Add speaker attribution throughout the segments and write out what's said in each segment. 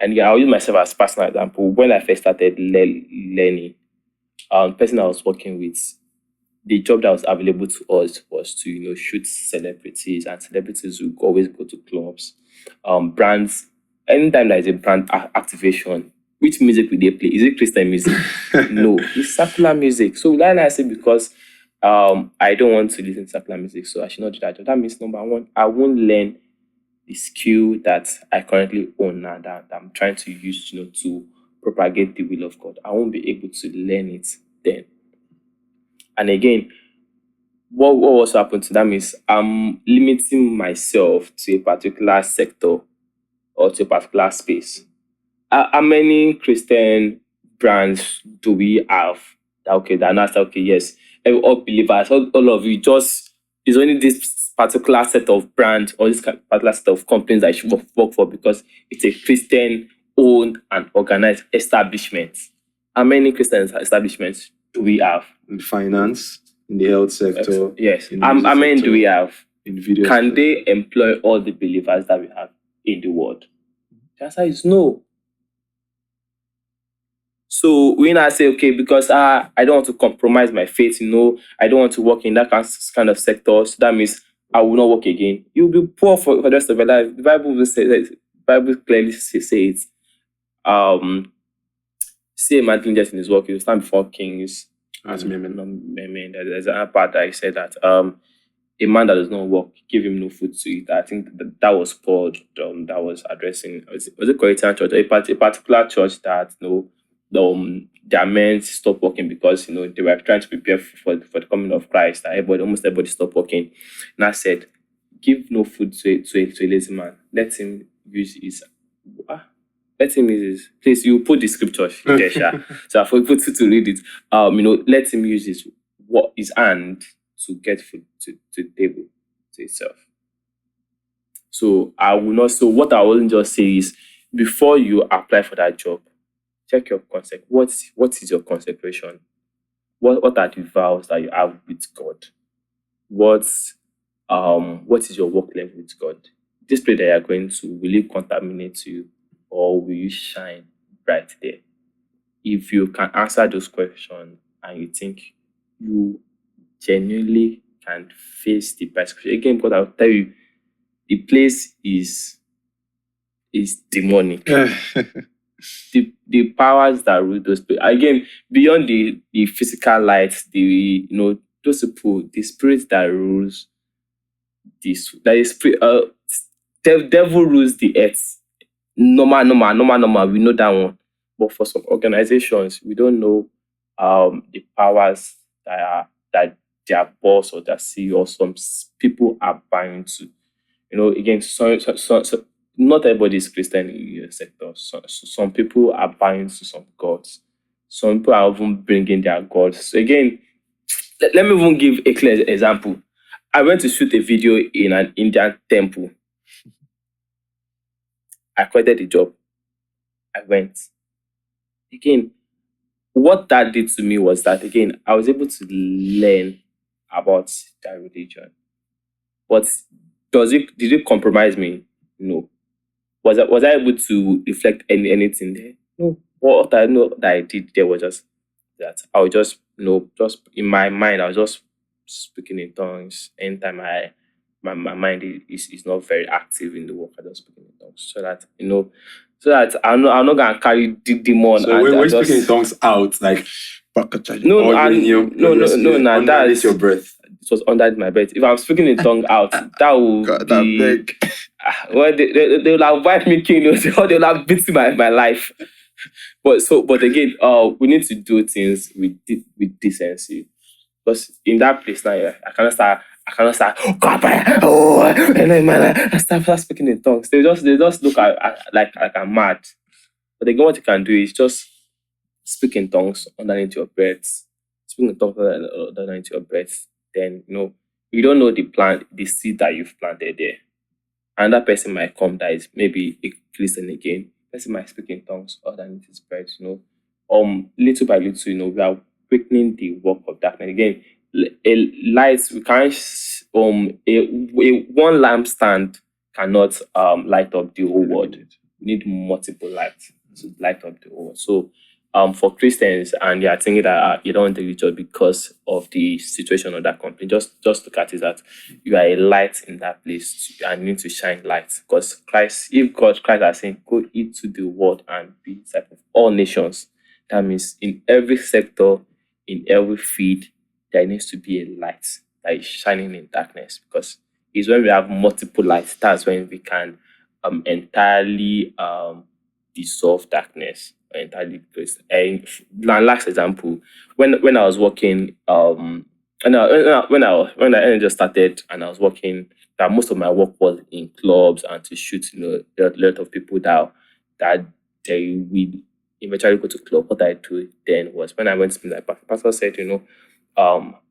Speaker 1: And yeah, I'll use myself as personal example. When I first started learning, the person I was working with, the job that was available to us was to shoot celebrities, and celebrities will always go to clubs, brands. Anytime there is a brand activation, which music will they play? Is it Christian music? No, it's secular music. So like I say, because I don't want to listen to secular music, so I should not do that. That means number one, I won't learn the skill that I currently own now, that I'm trying to use, to propagate the will of God. I won't be able to learn it then. And again, what also happened to them is I'm limiting myself to a particular sector or to a particular space. How many Christian brands do we have? Okay, that not okay, yes. All believers, all of you, just it's only this particular set of brands or this particular set of companies that I should work for because it's a Christian owned and organized establishment. How many Christian establishments do we have?
Speaker 2: In finance, in the health sector.
Speaker 1: Yes. How many do we have?
Speaker 2: In video
Speaker 1: Can
Speaker 2: sector.
Speaker 1: they employ all the believers that we have in the world? The answer is no. So we now say, okay, because I don't want to compromise my faith, I don't want to work in that kind of sector. So that means I will not work again. You'll be poor for the rest of your life. The Bible will say that. Bible clearly says it. Say man just in his work, he will stand before kings.
Speaker 2: As men.
Speaker 1: There's another part that I said that a man that does not work, give him no food to eat. I think that was Paul that was addressing. Was it Corinthian church? A particular church that their men stopped working because they were trying to prepare for the coming of Christ. Almost everybody stopped working. And I said, give no food to a lazy man. Let him use his. Let him use his. Please, you put the scripture there, Sha. So I put it to read it. Let him use his hand to get food to the table to itself. So I will not. So what I will just say is, before you apply for that job, check your consec. What is your consecration? What are the vows that you have with God? What is your work level with God? This place that you are going to, will it contaminate you or will you shine bright there? If you can answer those questions and you think you genuinely can face the persecution, again, because I'll tell you, the place is demonic. The powers that rule those places, again, beyond the physical light, those people, the spirit that rules this, that is the devil rules the earth. Normal. We know that one, but for some organizations, we don't know the powers that their boss or their CEO or some people are buying to. Again, so not everybody is Christian in your sector. So some people are buying to some gods. Some people are even bringing their gods. So again, let me even give a clear example. I went to shoot a video in an Indian temple. I quitted the job. I went. Again, what that did to me was that, again, I was able to learn about their religion. But did it compromise me? No. Was I able to reflect anything there? No. What I know that I did there was just that I was just in my mind, I was just speaking in tongues. Anytime my mind is not very active in the work, I just speak in tongues. So that I'm not gonna carry the demon.
Speaker 2: So when speaking in tongues out, like
Speaker 1: no, that's
Speaker 2: your breath.
Speaker 1: It was under my breath. If I'm speaking in tongue out, that will be. Well, they will have wiped me king. They will have beaten my life. But again, we need to do things with decency. Because in that place now, I cannot start. I start speaking in tongues. They just look at like I'm mad. But again, what you can do is just speak in tongues underneath your breath. Speak in tongues underneath your breath. Then you don't know the seed that you've planted there. Another person might come that is maybe a Christian again. Person might speak in tongues underneath his breath. Little by little, we are quickening the work of darkness. Again, a light, we can't one lampstand cannot light up the whole world. We need multiple lights to light up the world. So for Christians, and you're thinking that you don't want to reach out because of the situation of that company, just look at it that you are a light in that place and you need to shine light. Because Christ has saying, go into the world and be disciples of all nations. That means in every sector, in every field, there needs to be a light that is shining in darkness. Because it's when we have multiple lights, that's when we can entirely dissolve darkness or entirely decrease. And last example, when I was working, when I just started and I was working, that most of my work was in clubs and to shoot, a lot of people that they will eventually go to club. What I do then was when I went to my pastor said,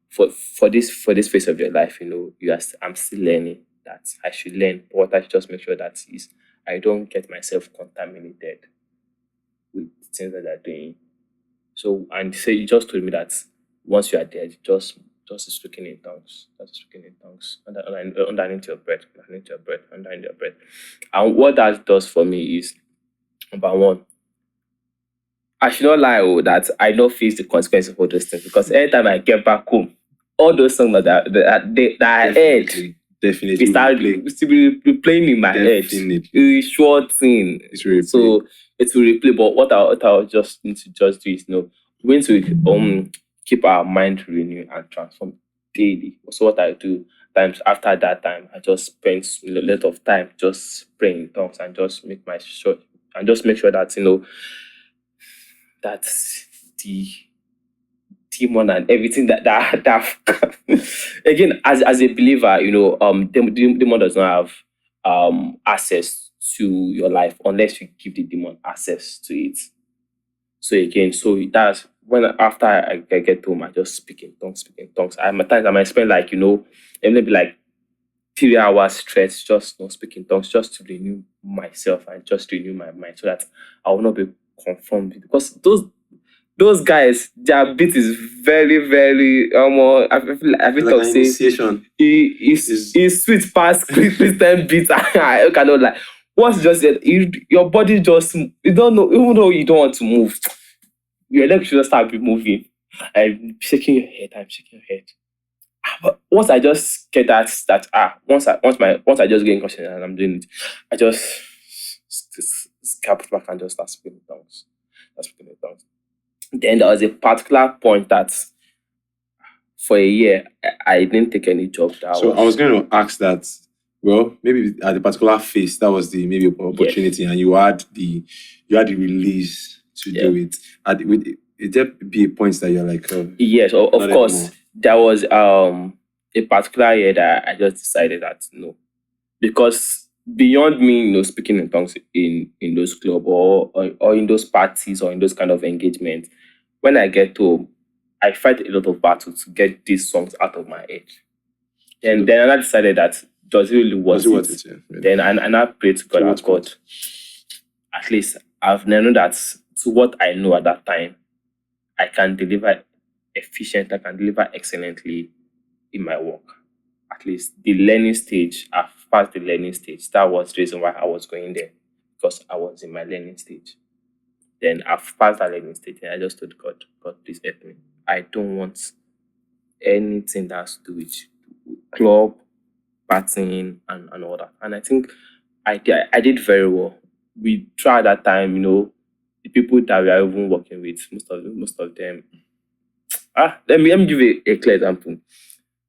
Speaker 1: for this phase of your life, I'm still learning that I should learn. What I should just make sure that is I don't get myself contaminated with things that they're doing. So and say you just told me that once you are there, just speaking in tongues, just speaking in tongues, underneath your breath, underneath your breath, underneath your breath. And what that does for me is number one, I should not lie, that I don't face the consequences of all those things because anytime I get back home, all those songs that I heard,
Speaker 2: Definitely.
Speaker 1: it started to be replaying in my head.
Speaker 2: Definitely.
Speaker 1: It's short thing.
Speaker 2: It's really
Speaker 1: So it will replay. But what I just need to just do is we need to keep our mind renewed and transform daily. So what I do times after that time, I just spend a lot of time just praying in tongues and just make sure that that the demon and everything that again as a believer, demon does not have access to your life unless you give the demon access to it. So again, so that's when after I get home, I just speak in tongues. I might spend maybe like 3 hours straight just speaking tongues just to renew myself and just to renew my mind so that I will not be conformed because those guys, their beat is very, very I feel
Speaker 2: like
Speaker 1: like
Speaker 2: an
Speaker 1: say
Speaker 2: initiation.
Speaker 1: he's sweet past Christian beats. I cannot like once you just said your body just you don't know, even though you don't want to move, your legs should just start moving. I'm shaking your head, But once I just get once I just get in conscious and I'm doing it, I just scap back and just start speaking tongues. Then there was a particular point that for a year I didn't take any job.
Speaker 2: So I was going to ask that. Well, maybe at a particular phase, that was the maybe opportunity, and you had the release to do it. Did there be a point that you're like,
Speaker 1: yes, of course,
Speaker 2: anymore?
Speaker 1: there was a particular year that I just decided that no, because beyond me, speaking in tongues in those club or in those parties or in those kind of engagements, when I get home, I fight a lot of battles to get these songs out of my head. And then I decided that does it really worth it?
Speaker 2: Yeah.
Speaker 1: Then and I prayed to God, and God, at least I've known that to what I know at that time, I can deliver efficiently, I can deliver excellently in my work. At least the learning stage, I've passed the learning stage. That was the reason why I was going there, because I was in my learning stage. Then I've passed that learning stage and I just told God, please help me. I don't want anything that has to do with club, partying, and all that. And I think I did very well. We tried that time, the people that we are even working with, most of them. Let me give a clear example.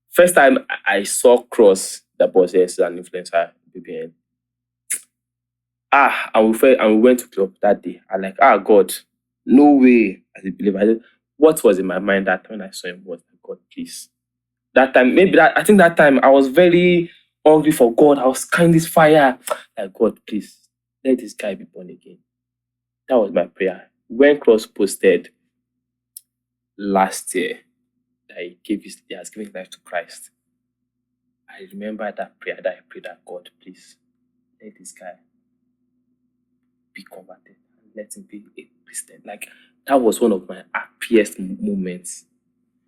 Speaker 1: First time I saw Cross, that was an influencer, BBN. And we went to club that day. I'm like, God, no way. As a believer, what was in my mind that when I saw him was, God, please. That time, I think that time I was very hungry for God. I was carrying this fire. Like, God, please, let this guy be born again. That was my prayer. When Cross posted last year that he has given his life to Christ, I remember that prayer that I prayed that God, please, let this guy be converted and let him be a Christian. Like, that was one of my happiest moments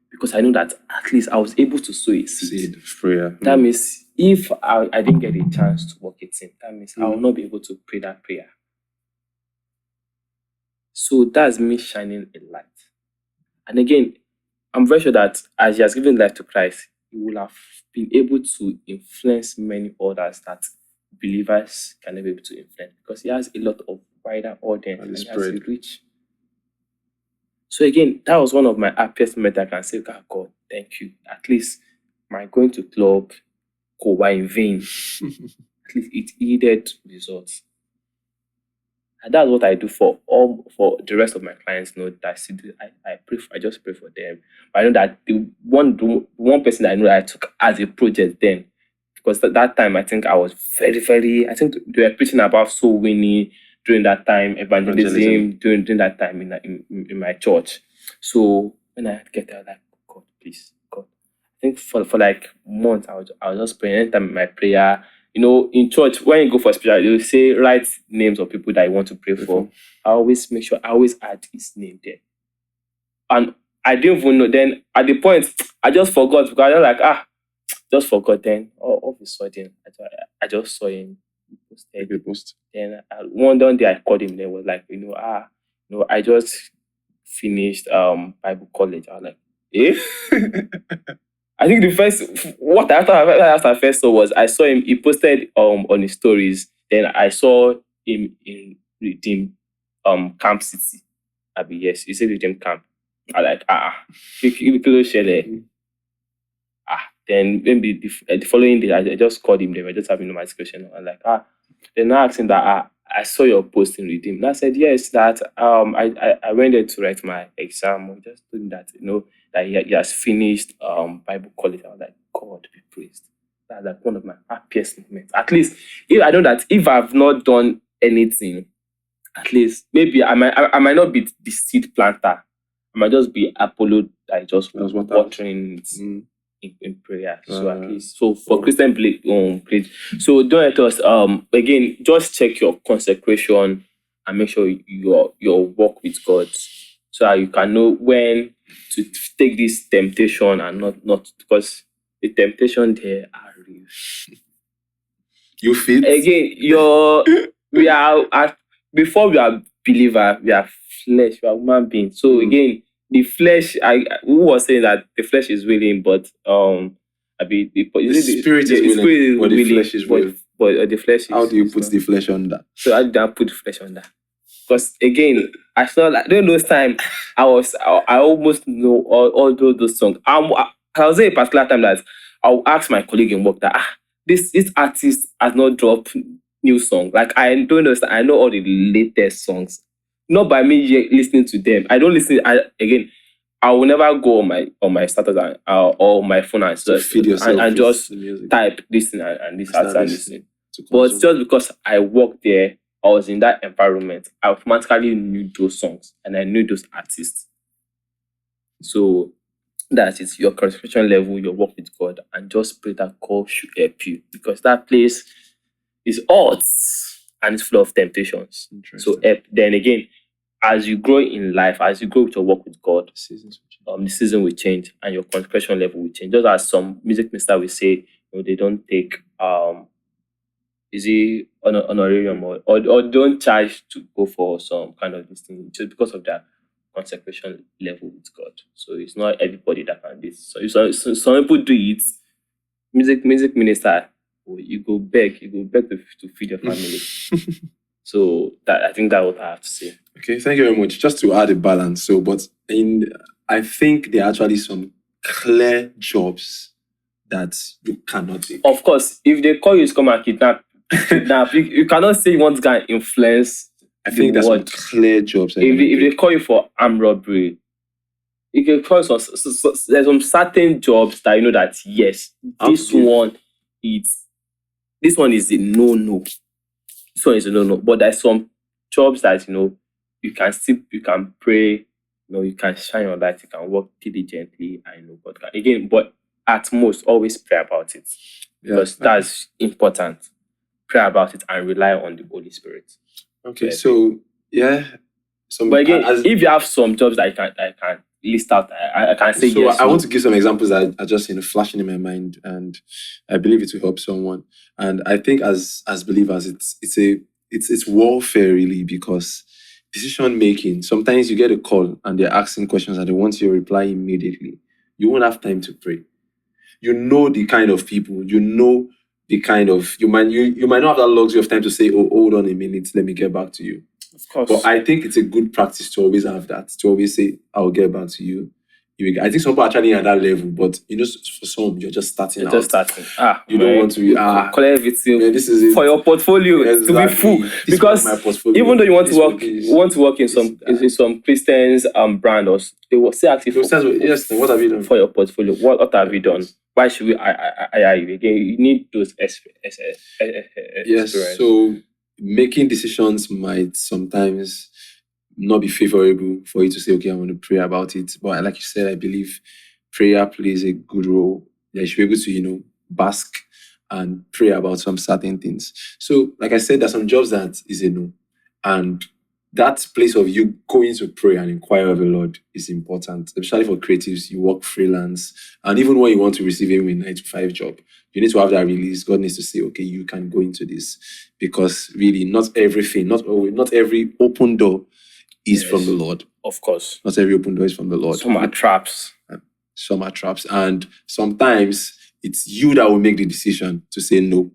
Speaker 1: because I know that at least I was able to sow a seed.
Speaker 2: Prayer.
Speaker 1: That means if I didn't get a chance to work it in, that means I will not be able to pray that prayer. So that's me shining a light. And again, I'm very sure that as he has given life to Christ, he will have been able to influence many others that believers can never be able to influence because he has a lot of wider audience
Speaker 2: And
Speaker 1: and
Speaker 2: the
Speaker 1: he has a
Speaker 2: spread.
Speaker 1: reach. So again, that was one of my happiest moments I can say, "God, God, thank you. At least my going to club go by in vain. At least it yielded results." And that's what I do for the rest of my clients. Know that I see I pray I just pray for them. But I know that the one person I know that I took as a project then, because that time I think I was very I think they were preaching about soul winning during that time,
Speaker 2: Evangelism.
Speaker 1: evangelism during that time in my church. So when I get there, I was like, God, please, God. I think for like months I was just praying. Anytime in my prayer, in church, when you go for spiritual, you say write names of people that you want to pray for. I always make sure I always add his name there. And I didn't even know. Then at the point, I just forgot because I was like, just forgot. Then all of a sudden, I just saw him posted.
Speaker 2: Okay, post.
Speaker 1: Then one day I called him. Then was like, I just finished Bible college. I was like, eh? I think the first what I first saw was I saw him. He posted on his stories. Then I saw him in Redeem Camp City. Yes, he said Redeem Camp. I like kí ló ṣẹlẹ̀? Then maybe the following day I just called him. They were just having my discussion. I'm like Then I asked him that I saw your post in Redeem. And I said yes. That I went there to write my exam. I just told him that that he has finished Bible college. I was like, God be praised. That's like one of my happiest moments. At least if I know that if I've not done anything, at least maybe I might not be the seed planter. I might just be Apollo that just
Speaker 2: That's what
Speaker 1: watering it
Speaker 2: Mm.
Speaker 1: in prayer. So at least for
Speaker 2: Oh.
Speaker 1: Christian please. So don't let us again just check your consecration and make sure your walk with God so that you can know when to take this temptation and not because the temptation there are real.
Speaker 2: You fit?
Speaker 1: Again, before we are believer, we are flesh, we are human beings. So again, the flesh, who was saying that the flesh is willing, but
Speaker 2: The spirit is willing, but the flesh is real.
Speaker 1: but the flesh is.
Speaker 2: How do you put
Speaker 1: not.
Speaker 2: the flesh under?
Speaker 1: So how did I put the flesh on that? Because again, I felt like during those time, I almost know all those songs. I was at a particular time that I'll ask my colleague in work that this artist has not dropped new song. Like I don't understand. I know all the latest songs, not by me listening to them. I don't listen. I will never go on my status or my phone and
Speaker 2: To feed yourself
Speaker 1: and
Speaker 2: with
Speaker 1: just
Speaker 2: the music.
Speaker 1: type listen and this
Speaker 2: Start
Speaker 1: artist and
Speaker 2: listening
Speaker 1: listen.
Speaker 2: to
Speaker 1: But
Speaker 2: consume.
Speaker 1: just because I worked there, I was in that environment, I automatically knew those songs and I knew those artists. So that is your concentration level, your work with God, and just pray that God should help you because that place is hot and it's full of temptations. So
Speaker 2: Interesting.
Speaker 1: then again, as you grow in life, as you grow with your work with God,
Speaker 2: Seasons will change.
Speaker 1: the season will change and your concentration level will change. Just as some music minister will say, they don't take is it honorarium or don't charge to go for some kind of this thing just because of their consecration level with God. So it's not everybody that can do this. So some people do it. Music minister, you go beg to feed your family. So that I think that's what I have to say.
Speaker 2: Okay, thank you very much. Just to add a balance, I think there are actually some clear jobs that you cannot take.
Speaker 1: Of course, if they call you to come and kidnap, you cannot say you want to go and influence.
Speaker 2: I think there's some clear jobs.
Speaker 1: If they call you for armed robbery, you can call there's some certain jobs that you know that yes, this one is a no. This one is a no. But there's some jobs that you can pray, you can shine your light, you can work diligently, God can. Again, but at most always pray about it. Because that's important. Pray about it and rely on the Holy Spirit.
Speaker 2: Okay, so yeah.
Speaker 1: But again, if you have some jobs that I can list out, I can say yes.
Speaker 2: So I want to give some examples that are just flashing in my mind, and I believe it will help someone. And I think as believers, it's warfare really, because decision making, sometimes you get a call and they're asking questions and they want your reply immediately. You won't have time to pray. You know the kind of people, you know the kind of you might not have that luxury of time to say, oh, hold on a minute, let me get back to you.
Speaker 1: Of course.
Speaker 2: But I think it's a good practice to always have that, to always say, I'll get back to you. I think some people are actually at that level, but for some, you're just starting out.
Speaker 1: Just starting.
Speaker 2: You don't want to be
Speaker 1: collect everything
Speaker 2: this is it.
Speaker 1: for your portfolio to be full.
Speaker 2: This
Speaker 1: Because
Speaker 2: my portfolio.
Speaker 1: even though you want to work in some Christians brand, or they will say actually
Speaker 2: yes, what have you done
Speaker 1: for your portfolio? What have you done? Why should we hire you again? You need those experience.
Speaker 2: Yes, so making decisions might sometimes not be favorable for you to say, okay, I want to pray about it. But like you said, I believe prayer plays a good role. You should be able to, bask and pray about some certain things. So, like I said, there's some jobs that is a no. And that place of you going to pray and inquire of the Lord is important, especially for creatives. You work freelance, and even when you want to receive a 9-to-5 job, you need to have that release. God needs to say, okay, you can go into this, because really, not every open door is from the Lord.
Speaker 1: Of course.
Speaker 2: Not every open door is from the Lord.
Speaker 1: Some are traps.
Speaker 2: And sometimes it's you that will make the decision to say no.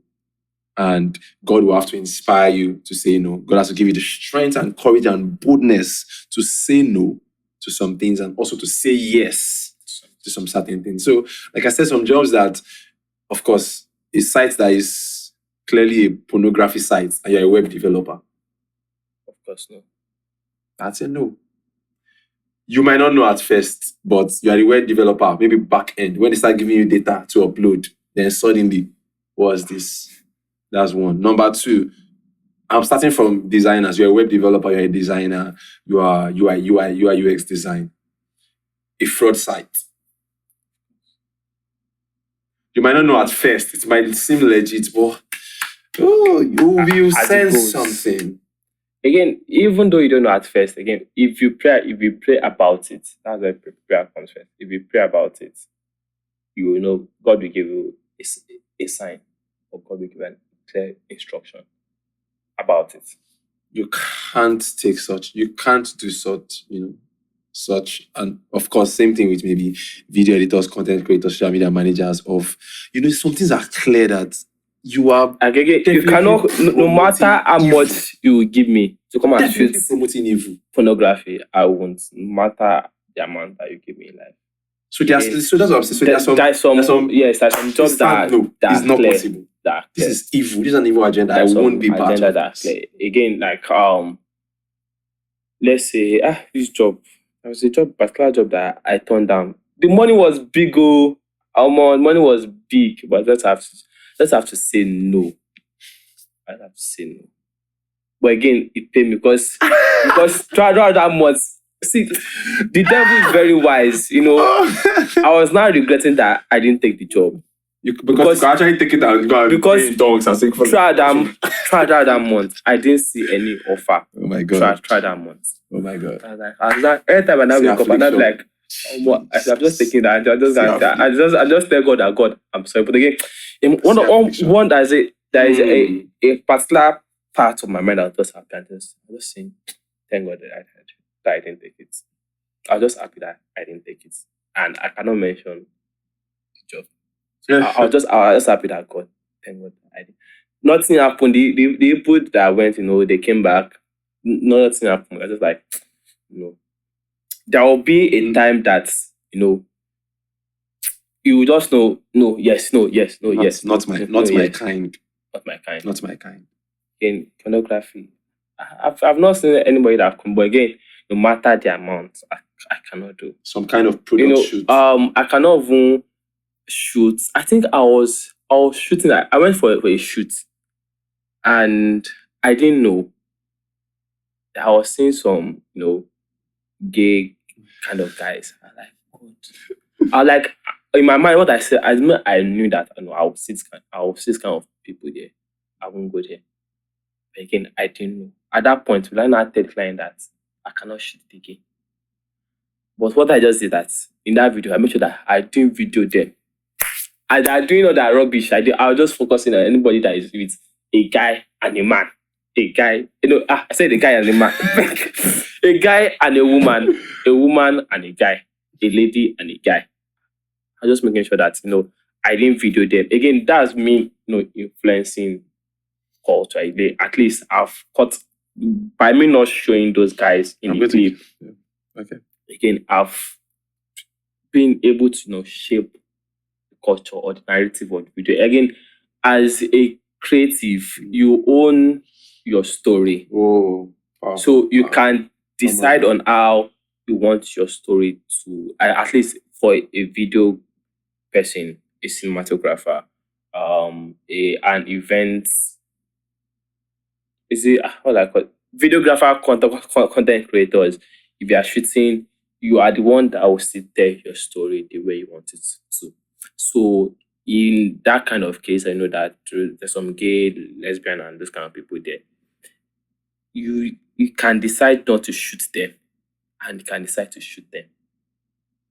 Speaker 2: And God will have to inspire you to say no. God has to give you the strength and courage and boldness to say no to some things, and also to say yes to some certain things. So, like I said, some jobs that, of course, a site that is clearly a pornography site and you're a web developer.
Speaker 1: Of course, no.
Speaker 2: That's a no. You might not know at first, but you are a web developer, maybe back end. When they start giving you data to upload, then suddenly, what's this? That's one. Number two, I'm starting from designers. You're a web developer, you're a designer, you are UI, UX design. A fraud site. You might not know at first. It might seem legit, but you will sense something.
Speaker 1: Again, even though you don't know at first, again, if you pray about it, that's where prayer comes first. If you pray about it, you will know God will give you a sign, or God will give you a clear instruction about it.
Speaker 2: You can't do such, and of course, same thing with maybe video editors, content creators, social media managers. Some things are clear that you are.
Speaker 1: You cannot, no matter how much you will give me to come and shoot
Speaker 2: promoting evil
Speaker 1: pornography, I won't. No matter the amount that you give me in life.
Speaker 2: So that's what I'm saying. So there's some
Speaker 1: jobs that
Speaker 2: it's not
Speaker 1: clear,
Speaker 2: possible. This is evil. This is an evil agenda. I won't be part of this.
Speaker 1: Again, like let's say this job. There was a particular job that I turned down. The money was big. Money was big, but let's have to say no. I have to say no. But again, it paid me because throughout that month, see, the devil is very wise. I was now regretting that I didn't take the job.
Speaker 2: Because you can actually take it and go and play dogs and sing for
Speaker 1: throughout that month, I didn't see any offer.
Speaker 2: Oh my God.
Speaker 1: Throughout that month.
Speaker 2: Oh my God.
Speaker 1: I was like, every time I now wake up, I'm like, I'm just taking that. I just tell God that, God, I'm sorry. But again, one that is a particular part of my mind that just happened. I was just saying, thank God that I didn't take it. I was just happy that I didn't take it. And I cannot mention the job. I was just happy that God, thank God I did. Nothing happened. The people that went, they came back. Nothing happened. I was just like, there will be a time that, you will just know, no, yes, no, yes, no, yes.
Speaker 2: Not my kind.
Speaker 1: Not my kind.
Speaker 2: Not my kind.
Speaker 1: In pornography, I've not seen anybody that come, but again, no matter the amount, I cannot do.
Speaker 2: Some kind of product shoot.
Speaker 1: I cannot even shoot. I think I was shooting. I went for a shoot, and I didn't know. I was seeing some, gay kind of guys. I like in my mind what I said. I knew that I will see this kind of people there. I won't go there. But again, I didn't know. At that point, when I tell the client that I cannot shoot it again. But what I just did that in that video, I made sure that I didn't video them. And I doing all that rubbish. I was just focusing on anybody that is with a guy and a man. a guy, I said a guy and a man, a guy and a woman and a guy, a lady and a guy. I'm just making sure that I didn't video them. Again, that's me, influencing culture. At least I've caught by me not showing those guys in
Speaker 2: I'm
Speaker 1: the
Speaker 2: going to.
Speaker 1: clip.
Speaker 2: Yeah. Okay.
Speaker 1: Again, I've been able to shape the culture or the narrative of the video. Again, as a creative, you own your story.
Speaker 2: Oh,
Speaker 1: So you
Speaker 2: powerful.
Speaker 1: can decide on how you want your story to, at least for a video person, a cinematographer, an event, is it what I call it? Videographer, content creators. If you are shooting, you are the one that will still tell your story the way you want it to. So in that kind of case, I know that there's some gay, lesbian, and those kind of people there. You can decide not to shoot them, and you can decide to shoot them.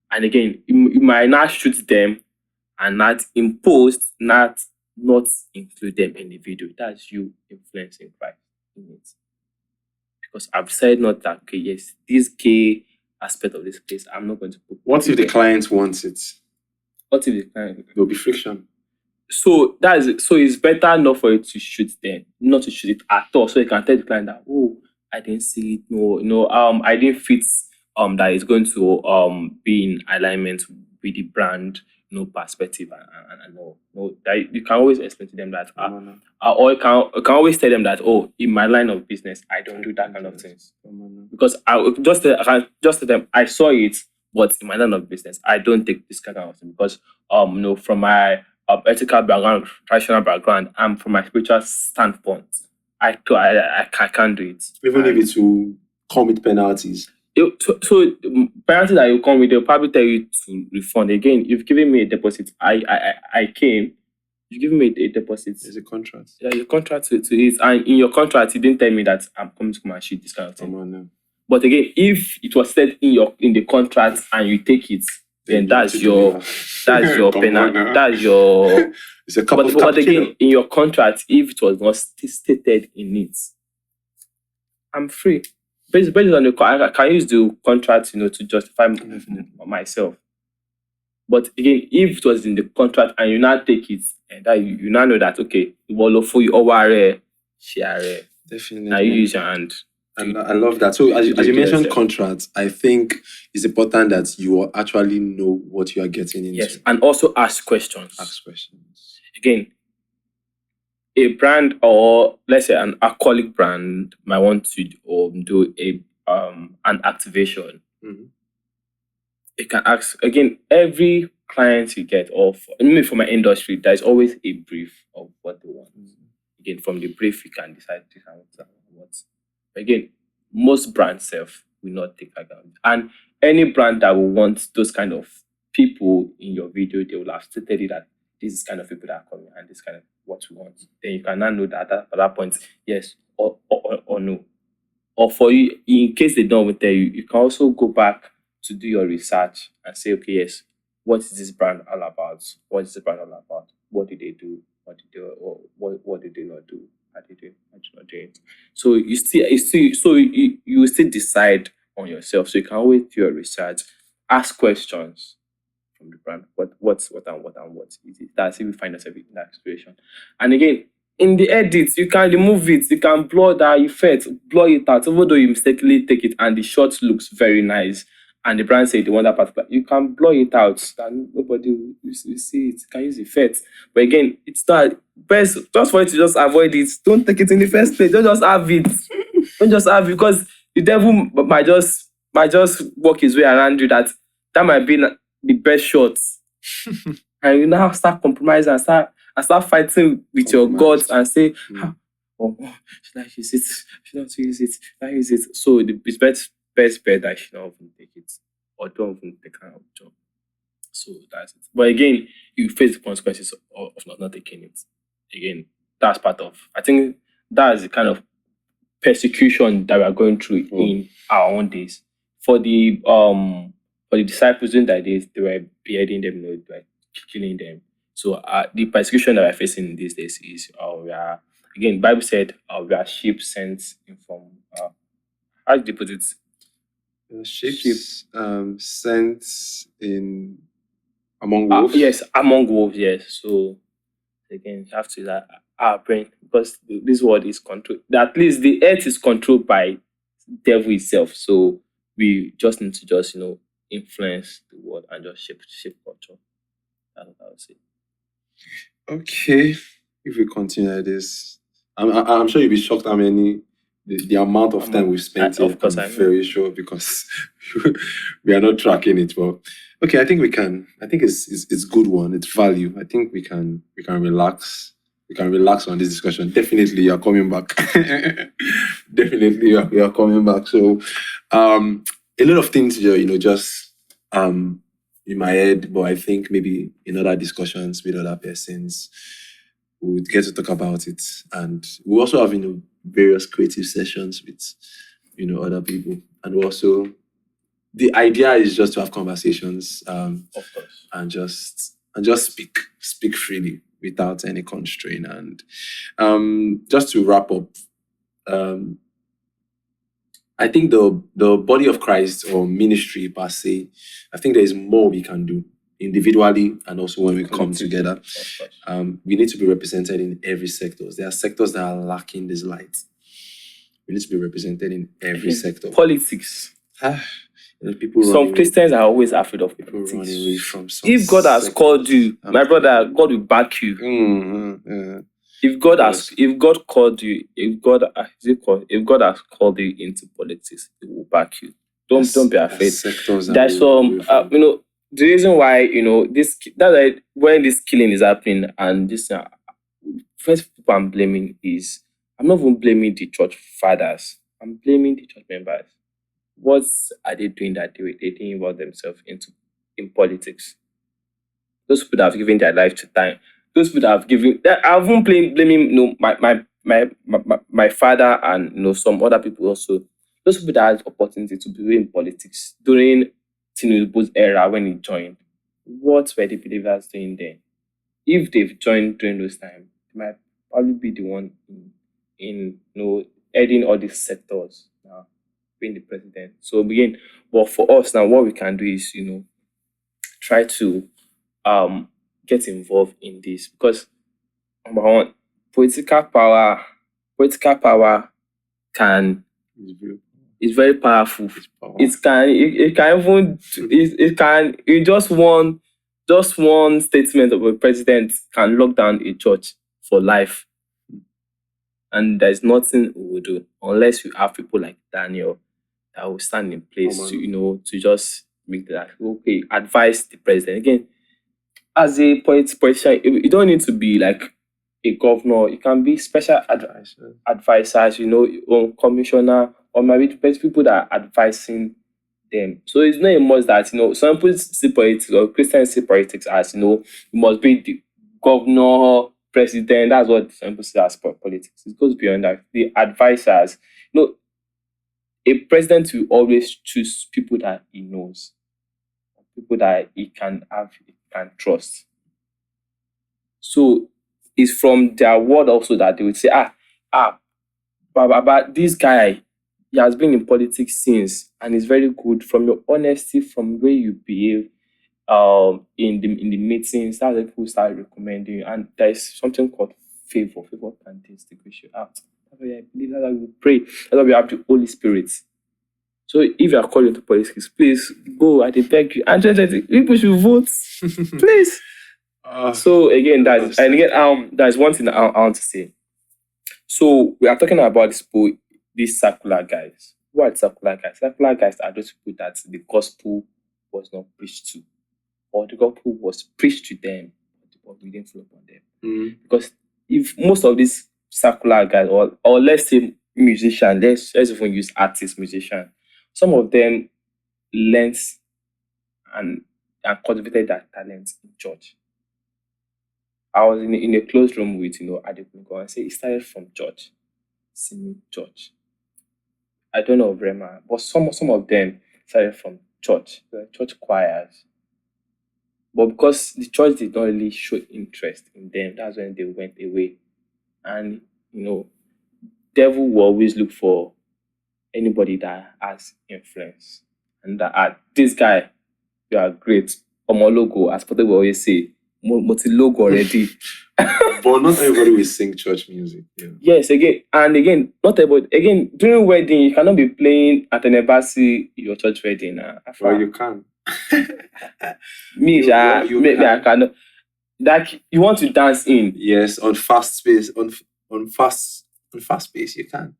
Speaker 1: And again, you might not shoot them and not impose, not include them in the video. That's you influencing Christ in it. Because I've said not that, okay, yes, this gay aspect of this case, I'm not going to put.
Speaker 2: What if the client wants it?
Speaker 1: What if the client?
Speaker 2: There'll be friction.
Speaker 1: So that's it. So it's better not for you to shoot them, not to shoot it at all. So you can tell the client that, oh, I didn't see it. No, I didn't fit that is going to be in alignment with the brand, perspective and no. That you can always explain to them that or you can always tell them that, oh, in my line of business, I don't do that kind of things. Because I can just tell them I saw it, but in my line of business, I don't take this kind of thing because from my ethical background, traditional background, and from my spiritual standpoint, I can't do it.
Speaker 2: Even if it will come with penalties.
Speaker 1: So penalties that you come with, they'll probably tell you to refund. Again, you've given me a deposit. I came. You've given me a deposit.
Speaker 2: There's a contract.
Speaker 1: Yeah, your contract to it, and in your contract, you didn't tell me that I'm coming to come and shoot this kind of thing.
Speaker 2: No.
Speaker 1: But again, if it was said in the contract and you take it, then that's your penalty. That's your.
Speaker 2: It's a couple
Speaker 1: but again, in your contract, if it was not stated in it, I'm free. Based on the I can use the contract, to justify myself. But again, if it was in the contract and you now take it, and that you now know that okay, for you over share.
Speaker 2: Definitely.
Speaker 1: Now you use your hand.
Speaker 2: I love that. So as you mentioned contracts, I think it's important that you actually know what you are getting into.
Speaker 1: Yes, and also ask questions. Again, a brand or let's say an alcoholic brand might want to do an activation.
Speaker 2: Mm-hmm.
Speaker 1: You can ask again. Every client you get, maybe for my industry, there's always a brief of what they want. Mm-hmm. Again, from the brief, you can decide this and what. Again, most brands will not take account. And any brand that will want those kind of people in your video, they will have stated it that this is kind of people that are coming and this kind of what we want. Then you can now know that at that point, yes or no. Or for you, in case they don't tell you, you can also go back to do your research and say, okay, yes, what is this brand all about? What is the brand all about? What did they do? What did they not do? How did they not do it? So you still decide on yourself. So you can always do your research, ask questions from the brand. What is it? That's if you find yourself in that situation. And again, in the edit, you can remove it, you can blur that effect, blur it out, even though you mistakenly take it and the shot looks very nice. And the brand say they want that particular, you can blur it out and nobody will see it. You can use effects. But again, it's not best just for you to just avoid it. Don't take it in the first place. Don't just have it. Don't just have it because the devil might just work his way around you. That might be the best shot. And you now start compromising and start fighting with your gods and say, should I use it? Should I not use it? Should I use it? So it's best bet that I should not even take it or don't even take kind of job. So that's it. But again, you face the consequences of not taking it. Again, that's part of. I think that's the kind of persecution that we are going through in our own days. For the disciples during that days, they were beheading them, they were killing them. So the persecution that we're facing these days is we are again, Bible said we are sheep sent in from how did they put it? Sheep.
Speaker 2: Ships sent in among wolves.
Speaker 1: Yes, among wolves, yes. So again, you have to use our brain because this world is controlled. At least the earth is controlled by devil itself. So we just need to just influence the world and just shape culture. That's what I would say.
Speaker 2: Okay, if we continue like this, I'm sure you'll be shocked how many the amount of time we've spent here.
Speaker 1: Of course,
Speaker 2: I'm
Speaker 1: I know.
Speaker 2: very sure because we are not tracking it. But okay, I think we can. I think it's good one. It's value. I think we can relax. We can relax on this discussion. Definitely, you're coming back. Definitely, you're coming back. So, a lot of things, just in my head, but I think maybe in other discussions with other persons, we would get to talk about it. And we also have, various creative sessions with, other people. And also, the idea is just to have conversations,
Speaker 1: Of course.
Speaker 2: and just speak freely without any constraint. And just to wrap up, um, I think the body of Christ or ministry per se, I think there is more we can do individually and also when we come together.
Speaker 1: Of course.
Speaker 2: We need to be represented in every sector. There are sectors that are lacking this light. We need to be represented in every sector.
Speaker 1: Politics.
Speaker 2: People
Speaker 1: Some
Speaker 2: running
Speaker 1: Christians are always afraid of
Speaker 2: people
Speaker 1: politics.
Speaker 2: running away from some
Speaker 1: If God has
Speaker 2: sectors.
Speaker 1: called you, my brother, God will back you.
Speaker 2: Yeah.
Speaker 1: If God
Speaker 2: Yes.
Speaker 1: if God called you, if God has called you into politics, He will back you. Don't be
Speaker 2: There are
Speaker 1: afraid.
Speaker 2: sectors that
Speaker 1: There's
Speaker 2: we run
Speaker 1: some
Speaker 2: away from.
Speaker 1: the reason why this that's why when this killing is happening and this first people I'm blaming is I'm not even blaming the church fathers. I'm blaming the church members. What are they doing that they didn't involve themselves in politics? Those people that have given their life to time. Those people that have given. I haven't blaming my father and some other people also. Those people that had opportunity to be in politics during Tinubu's era when he joined. What were the believers doing then? If they've joined during those times, they might probably be the one in heading all these sectors now, being the president. So again, but for us now, what we can do is try to get involved in this because number one, political power can is very powerful.
Speaker 2: It's power.
Speaker 1: It can even it can in just one statement of a president can lock down a church for life. And there's nothing we will do unless we have people like Daniel that will stand in place to just make that advise the president. Again, as a politician, you don't need to be like a governor. You can be special advisors, or commissioner, or maybe people that are advising them. So it's not a must that some people see politics or Christians see politics as you must be the governor, president. That's what some people see as politics. It goes beyond that. The advisors, a president will always choose people that he knows, people that he can trust. So it's from their word also that they would say, but this guy, he has been in politics since and is very good. From your honesty, from the way you behave in the meetings, that's when people start recommending you. And there is something called favor. Favor can distinguish you out. That's why I believe, that's why we pray. That's why we have the Holy Spirit. So if you are calling to politics, please go. I beg you. And people should vote, please. So again, there's one thing I want to say. So we are talking about these circular guys. Who are circular guys? Circular guys are those people that the gospel was not preached to, or the gospel was preached to them, but we didn't follow up on them. Because if most of these circular guys, or let's say musician, let's even use artist musician, some of them learned and cultivated their talent in church. I was in a closed room with Adekunle and say it started from church, singing church. I don't know of Rema, but some of them started from church, church choirs. But because the church did not really show interest in them, that's when they went away. And you know, devil will always look for anybody that has influence. And that this guy, you are great. Omo logo, as Potter will always say, multi logo already.
Speaker 2: But not everybody will sing church music. Yeah.
Speaker 1: Yes, again, not everybody. Again, during wedding, you cannot be playing at an embassy your church wedding.
Speaker 2: Well, you can.
Speaker 1: Me,
Speaker 2: you
Speaker 1: me, I
Speaker 2: can.
Speaker 1: cannot. Like you want to dance in.
Speaker 2: Yes, on fast space, on fast space, you can.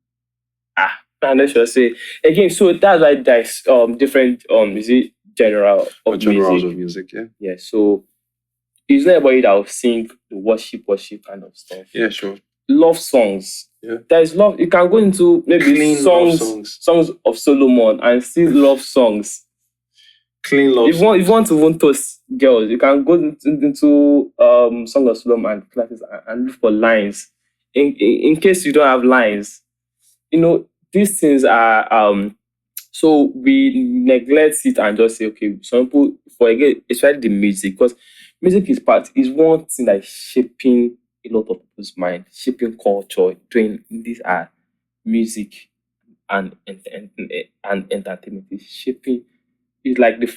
Speaker 1: And let's just say again. So that's why there's different is it general
Speaker 2: Or
Speaker 1: of
Speaker 2: genres
Speaker 1: music.
Speaker 2: of music, yeah.
Speaker 1: Yeah. So it's not everybody that will sing the worship kind of stuff.
Speaker 2: Yeah, sure.
Speaker 1: Love songs.
Speaker 2: Yeah.
Speaker 1: There's love. You can go into maybe
Speaker 2: Clean love
Speaker 1: songs of Solomon and still love songs.
Speaker 2: Clean love
Speaker 1: If you want to want toast girls, you can go into Song of Solomon and classes and look for lines. In case you don't have lines, these things are so we neglect it and just say, okay, some people for again, especially the music, because music is one thing that is shaping a lot of people's mind, shaping culture, doing these are music and entertainment is shaping. It's like the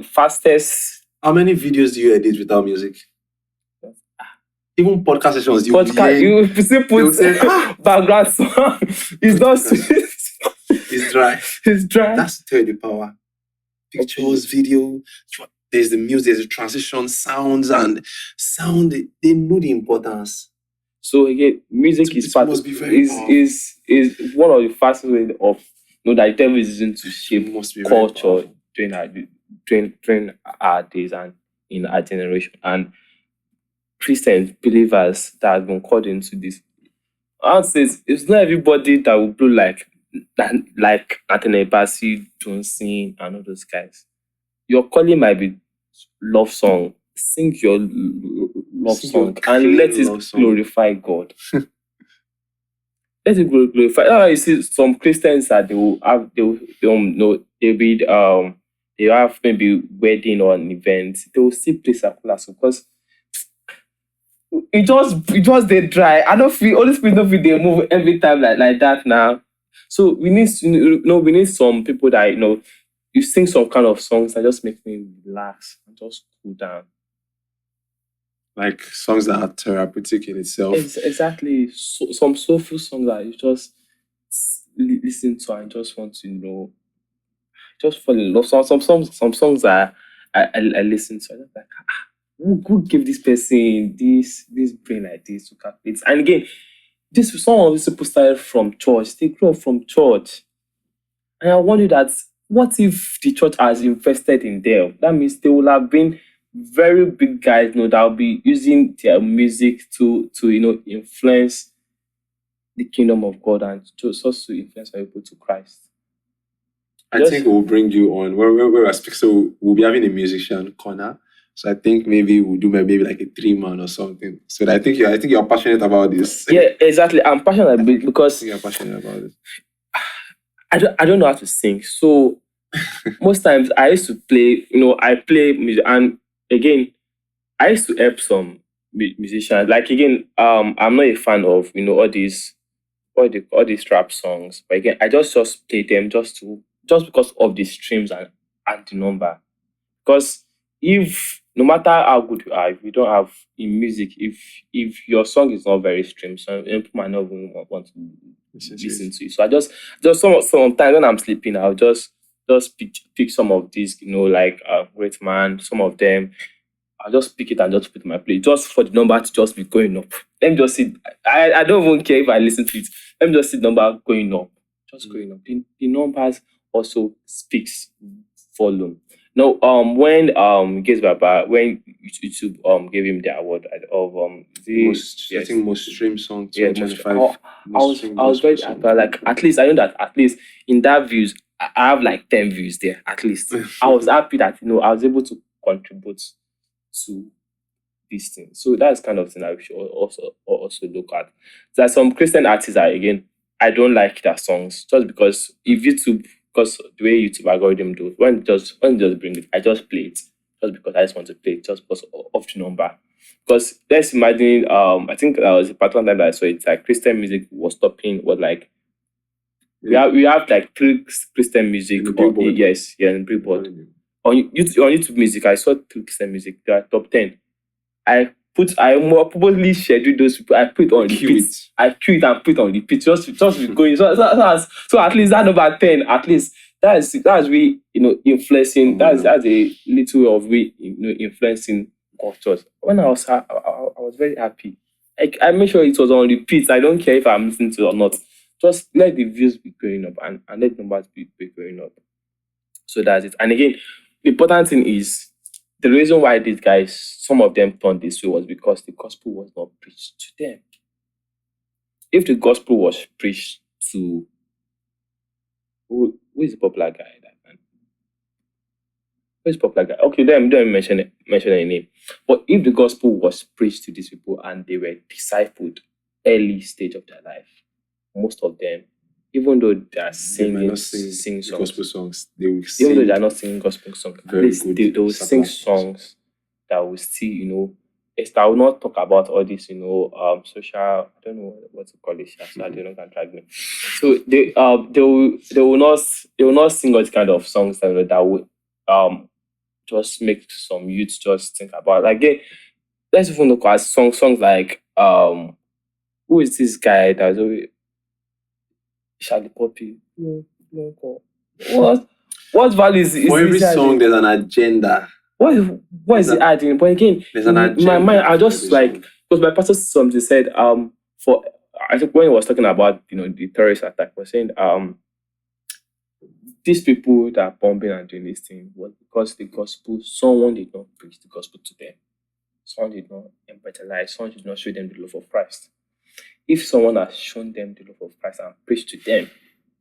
Speaker 1: fastest
Speaker 2: How many videos do you edit without music? Even podcast sessions, you
Speaker 1: podcast. You still
Speaker 2: they will
Speaker 1: put
Speaker 2: say,
Speaker 1: background song. It's not sweet.
Speaker 2: it's dry.
Speaker 1: It's dry.
Speaker 2: That's to tell you the power. Pictures, video, there's the music, there's the transition, sounds, and sound. They know the importance.
Speaker 1: So again, music is part
Speaker 2: must be very
Speaker 1: is one of the fastest ways of that the devil is using to shape
Speaker 2: must be very
Speaker 1: culture
Speaker 2: powerful.
Speaker 1: during our days and in our generation. And Christians, believers that have been called into this. I would say it's not everybody that will blow like Anthony Bassi, Johnson, and all those guys. Your calling might be love song. Sing your love
Speaker 2: Sing your
Speaker 1: song and let
Speaker 2: clean love
Speaker 1: it
Speaker 2: song.
Speaker 1: glorify God. Let it glorify. That's why you see some Christians that they will have they read they have maybe wedding or an event. They will still play secular song because it just they dry. I don't feel Holy Spirit don't feel they move every time like that now. So we need we need some people that you sing some kind of songs that just make me relax and just cool down.
Speaker 2: Like songs that are therapeutic in itself.
Speaker 1: Exactly. So, some soulful songs that you just listen to and just want to just fall in love. Some songs that I listen to. I just like who gave this person this brain like this to calculate? And again, some of these people started from church. They grew up from church. And I wonder that what if the church has invested in them? That means they will have been very big guys, that will be using their music to influence the kingdom of God and just also influence people to Christ.
Speaker 2: I think we'll bring you on where I speak. So we'll be having a musician corner. So I think maybe we'll do maybe like a 3-man or something. So I think you're passionate about this.
Speaker 1: Yeah, exactly. I'm passionate about it because
Speaker 2: you're passionate about it.
Speaker 1: I don't know how to sing. So most times I used to play, I play music, and again, I used to help some musicians. Like again, I'm not a fan of all these rap songs, but again, I just play them just because of the streams and the number. Because if no matter how good you are, if you don't have in music, if your song is not very streamed, so people might not even want to listen to it. So I just sometimes when I'm sleeping, I'll just pick some of these, like Great Man, some of them. I'll just pick it and just put it in my play, just for the number to just be going up. Let me just see. I don't even care if I listen to it. Let me just see the number going up, just going up. The numbers also speaks volume. No, when Gates Baba, when YouTube gave him the award of the
Speaker 2: I think most stream song
Speaker 1: yeah,
Speaker 2: 2025.
Speaker 1: I was very happy. Like at least I know that at least in that views I have like 10 views there at least. I was happy that I was able to contribute to this thing. So that's kind of thing that we should also look at. There are some Christian artists that again I don't like their songs just because because the way YouTube algorithm do when just bring it, I just play it just because I just want to play it just because of the number. Because let's imagine, I think that was a particular time that I saw it, like Christian music was stopping, was like, we have like three Christian music
Speaker 2: In the
Speaker 1: on,
Speaker 2: Billboard.
Speaker 1: yes, yeah, in Billboard. On YouTube music, I saw three Christian music, they are top 10. I more purposely schedule those people. I put it on
Speaker 2: Cue
Speaker 1: repeat.
Speaker 2: it.
Speaker 1: I queue it and put it on repeat. Just be going. So at least that number 10. At least that's we influencing. That's a little of we influencing cultures. When I was very happy. I made sure it was on repeat. I don't care if I'm listening to it or not. Just let the views be going up and let numbers be going up. So that's it. And again, the important thing is the reason why these guys, some of them turned this way was because the gospel was not preached to them. If the gospel was preached to who is the popular guy that man? Who is the popular guy? Okay, don't mention any name. But if the gospel was preached to these people and they were discipled early stage of their life, most of them, even though they are
Speaker 2: They might
Speaker 1: singing
Speaker 2: not
Speaker 1: sing
Speaker 2: the
Speaker 1: songs,
Speaker 2: gospel songs. They will
Speaker 1: even though
Speaker 2: sing
Speaker 1: they are not singing gospel songs, at
Speaker 2: very
Speaker 1: least
Speaker 2: good
Speaker 1: they will sing
Speaker 2: secular
Speaker 1: songs that will still, I will not talk about all this, social, I don't know what to call it, so they don't can drag me. So they will not sing all these kind of songs that will just make some youth just think about. Like, let's even look at songs like who is this guy that's always Charlie Poppy? No, no, no. What value
Speaker 2: For every
Speaker 1: is he
Speaker 2: song,
Speaker 1: adding?
Speaker 2: there's an agenda.
Speaker 1: What is he adding? But again,
Speaker 2: There's an
Speaker 1: in my
Speaker 2: agenda.
Speaker 1: mind, I
Speaker 2: for
Speaker 1: just
Speaker 2: every
Speaker 1: like,
Speaker 2: song.
Speaker 1: because my pastor something said for I think when he was talking about the terrorist attack, was saying these people that are bombing and doing this thing was because the gospel, someone did not preach the gospel to them. Someone did not empathize, someone did not show them the love of Christ. If someone has shown them the love of Christ and preached to them,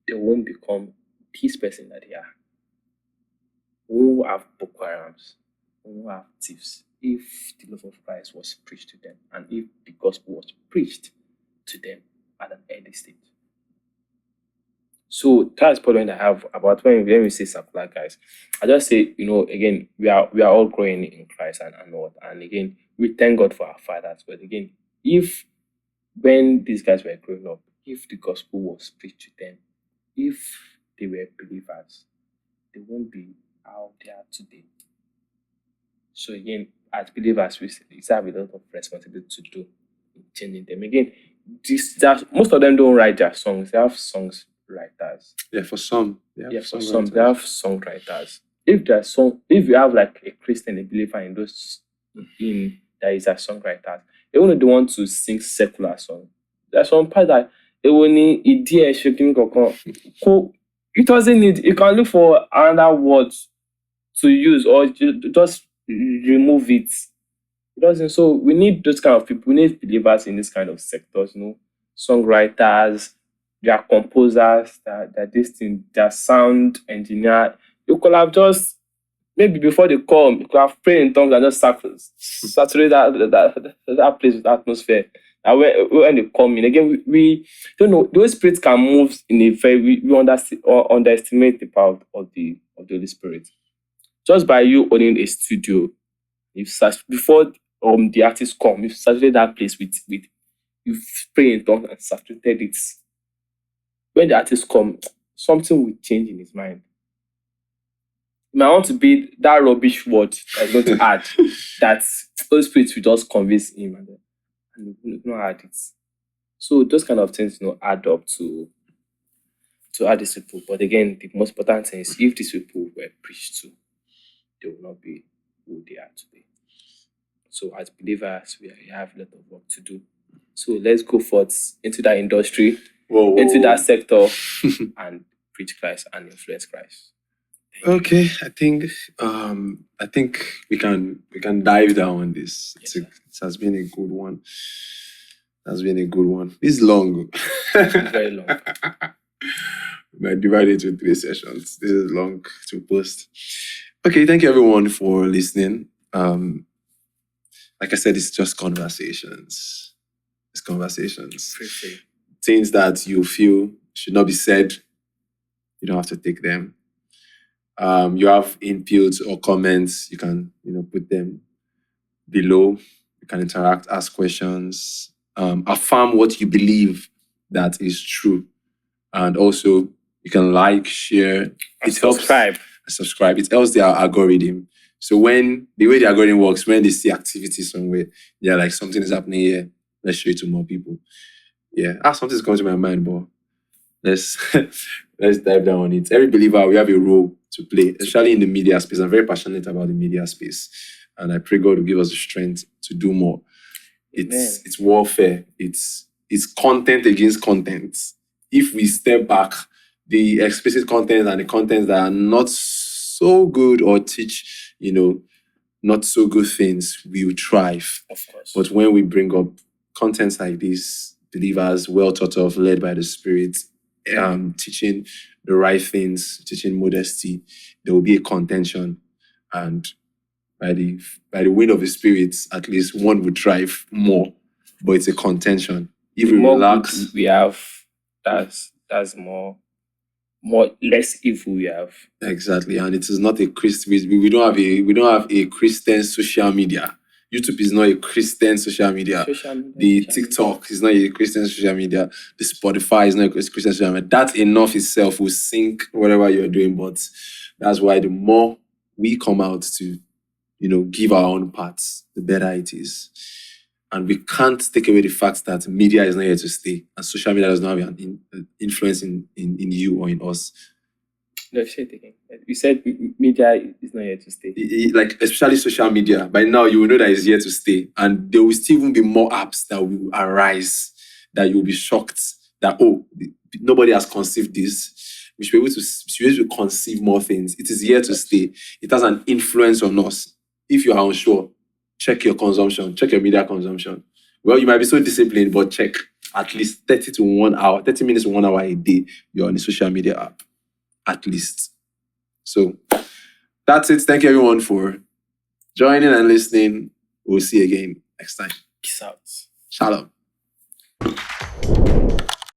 Speaker 1: they won't become this person that they are. Who have Boko Harams, who have thieves, if the love of Christ was preached to them and if the gospel was preached to them at an early stage. So that's the point I have about when we say secular guys. I just say, again, we are all growing in Christ and what. And again, we thank God for our fathers. But again, if when these guys were growing up, if the gospel was preached to them, if they were believers, they won't be how they are today. So again, as believers, we still have a lot of responsibility to do in changing them. Again, most of them don't write their songs. They have songs writers.
Speaker 2: Yeah, for some.
Speaker 1: For some, they have songwriters. If you have like a Christian, a believer in that is a songwriter, even if they want to sing secular song, there's some part that it will need idea shaking it doesn't need. You can look for another word to use or just remove it. It doesn't. So we need those kind of people. We need believers in this kind of sectors. Songwriters, they are composers, that this thing, they are sound engineer. You could have just maybe before they come, you could have prayed in tongues and just saturate that place with atmosphere. And when they come in again, we don't know. Those spirits can move in a very we underestimate the power of the Holy Spirit. Just by you owning a studio, you search before the artists come, you saturated that place with you pray in tongues and saturated it. When the artists come, something will change in his mind. You might want to be that rubbish word that's going to add that Holy Spirit will just convince him and you not add it. So those kind of things add up to add these people. But again, the most important thing is if these people were preached to, they will not be who they are today. So as believers, we have a lot of work to do. So let's go forth into that industry, into that sector, and preach Christ and influence Christ.
Speaker 2: Okay, I think we can dive down on this.
Speaker 1: Yes,
Speaker 2: It has been a good one. It's long.
Speaker 1: It's very long.
Speaker 2: We might divide it into 3 sessions. This is long to post. Okay, thank you everyone for listening. Like I said, it's just conversations. It's conversations.
Speaker 1: Free.
Speaker 2: Things that you feel should not be said. You don't have to take them. You have inputs or comments, you can put them below. You can interact, ask questions, affirm what you believe that is true. And also, you can like, share. It helps. Subscribe. It helps their algorithm. So when the way the algorithm works, when they see activity somewhere, they're like, something is happening here. Let's show it to more people. Yeah, something's coming to my mind, but let's let's dive down on it. Every believer, we have a role to play, especially in the media space. I'm very passionate about the media space, and I pray God will give us the strength to do more. It's warfare. It's content against content. If we step back, the explicit content and the contents that are not so good or teach, not so good things, we will thrive.
Speaker 1: Of course.
Speaker 2: But when we bring up contents like this, believers, well thought of, led by the Spirit, teaching the right things, teaching modesty, there will be a contention. And by the wind of the Spirit, at least one will thrive more. But it's a contention. If we relax,
Speaker 1: we have, that's more less evil we have.
Speaker 2: Exactly, and it is not a Christian. We don't have a Christian social media. YouTube is not a Christian social media. The TikTok is not a Christian social media. The Spotify is not a Christian social media. That enough itself will sink whatever you're doing. But that's why the more we come out to, give our own parts, the better it is. And we can't take away the fact that media is not here to stay, and social media does not have an influence in you or in us.
Speaker 1: No, say it again. You said media is not here to stay.
Speaker 2: Like, especially social media. By now, you will know that it's here to stay. And there will still even be more apps that will arise that you'll be shocked that, nobody has conceived this. We should be able to conceive more things. It is here to stay. It has an influence on us. If you are unsure, check your consumption. Check your media consumption. Well, you might be so disciplined, but check at least 30 minutes to 1 hour a day. You're on a social media app. At least. So that's it. Thank you everyone for joining and listening. We'll see you again next time.
Speaker 1: Peace out.
Speaker 2: Shalom.